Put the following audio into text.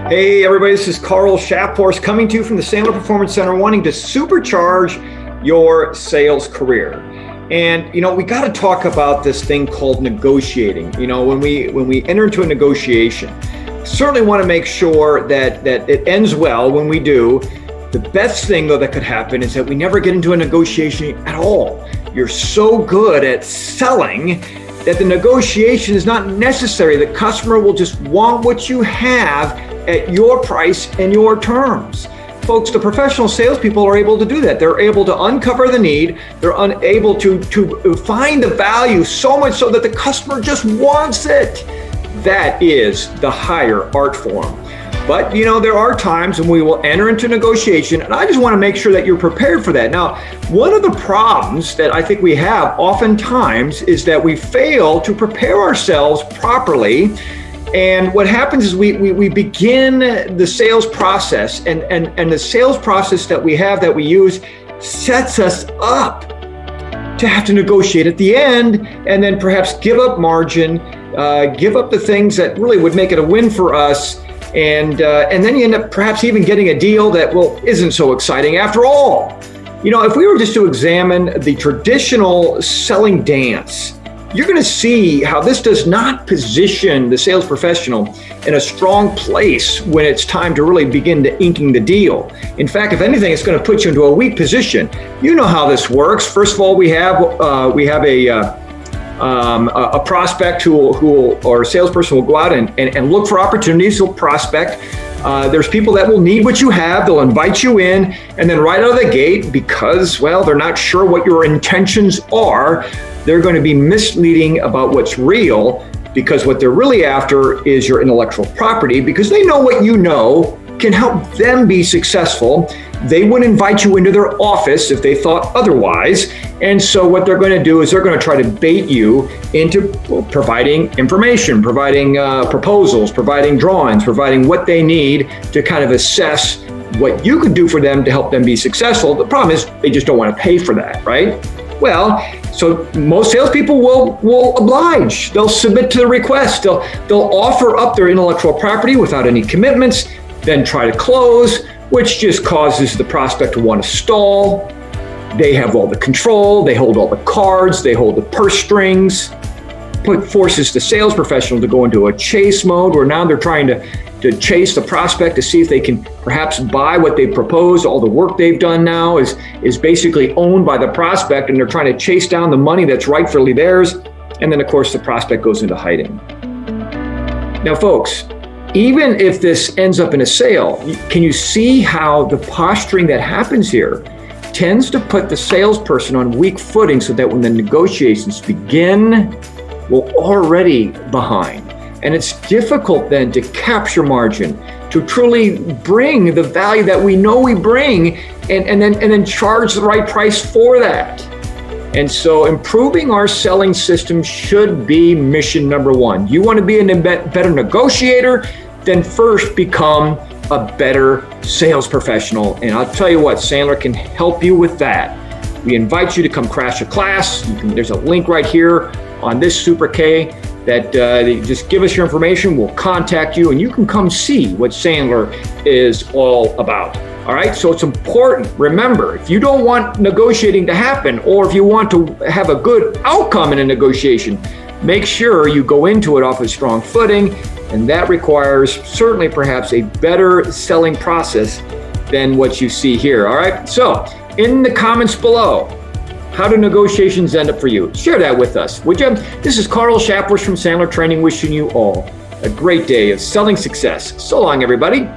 Hey everybody, this is Carl Shaphorst coming to you from the Sandler Performance Center, wanting to supercharge your sales career. And we got to talk about this thing called negotiating. When we enter into a negotiation, certainly want to make sure that it ends well when we do. The best thing though that could happen is that we never get into a negotiation at all. You're so good at selling that the negotiation is not necessary. The customer will just want what you have at your price and your terms. Folks, the professional salespeople are able to do that. They're able to uncover the need. They're able to find the value so much so that the customer just wants it. That is the higher art form. But there are times when we will enter into negotiation, and I just want to make sure that you're prepared for that. Now, one of the problems that I think we have oftentimes is that we fail to prepare ourselves properly. And what happens is we begin the sales process, and the sales process that we use sets us up to have to negotiate at the end, and then perhaps give up margin, give up the things that really would make it a win for us. And then you end up perhaps even getting a deal that, isn't so exciting after all. If we were just to examine the traditional selling dance, you're going to see how this does not position the sales professional in a strong place when it's time to really begin to inking the deal. In fact, if anything, it's going to put you into a weak position. You know how this works. First of all, we have a prospect or a salesperson will go out and look for opportunities. They'll prospect. There's people that will need what you have. They'll invite you in, and then right out of the gate, because, they're not sure what your intentions are, they're going to be misleading about what's real, because what they're really after is your intellectual property, because they know what you know can help them be successful. They would invite you into their office if they thought otherwise. And so what they're going to do is they're going to try to bait you into providing information, providing proposals, providing drawings, providing what they need to kind of assess what you could do for them to help them be successful. The problem is they just don't want to pay for that, right? So most salespeople will oblige. They'll submit to the request. They'll offer up their intellectual property without any commitments, then try to close, which just causes the prospect to want to stall. They have all the control, they hold all the cards, they hold the purse strings, forces the sales professional to go into a chase mode where now they're trying to chase the prospect to see if they can perhaps buy what they proposed. All the work they've done now is basically owned by the prospect, and they're trying to chase down the money that's rightfully theirs. And then of course the prospect goes into hiding. Now folks, even if this ends up in a sale, can you see how the posturing that happens here tends to put the salesperson on weak footing, so that when the negotiations begin, we're already behind. And it's difficult then to capture margin, to truly bring the value that we know we bring, and then charge the right price for that. And so improving our selling system should be mission number one. You want to be a better negotiator, then first become a better sales professional. And I'll tell you what, Sandler can help you with that. We invite you to come crash a class. There's a link right here on this Super K that just give us your information. We'll contact you, and you can come see what Sandler is all about. All right, so it's important. Remember, if you don't want negotiating to happen, or if you want to have a good outcome in a negotiation, make sure you go into it off a strong footing, and that requires certainly perhaps a better selling process than what you see here. All right, so in the comments below, how do negotiations end up for you? Share that with us, would you? This is Carl Shaphorst from Sandler Training, wishing you all a great day of selling success. So long, everybody.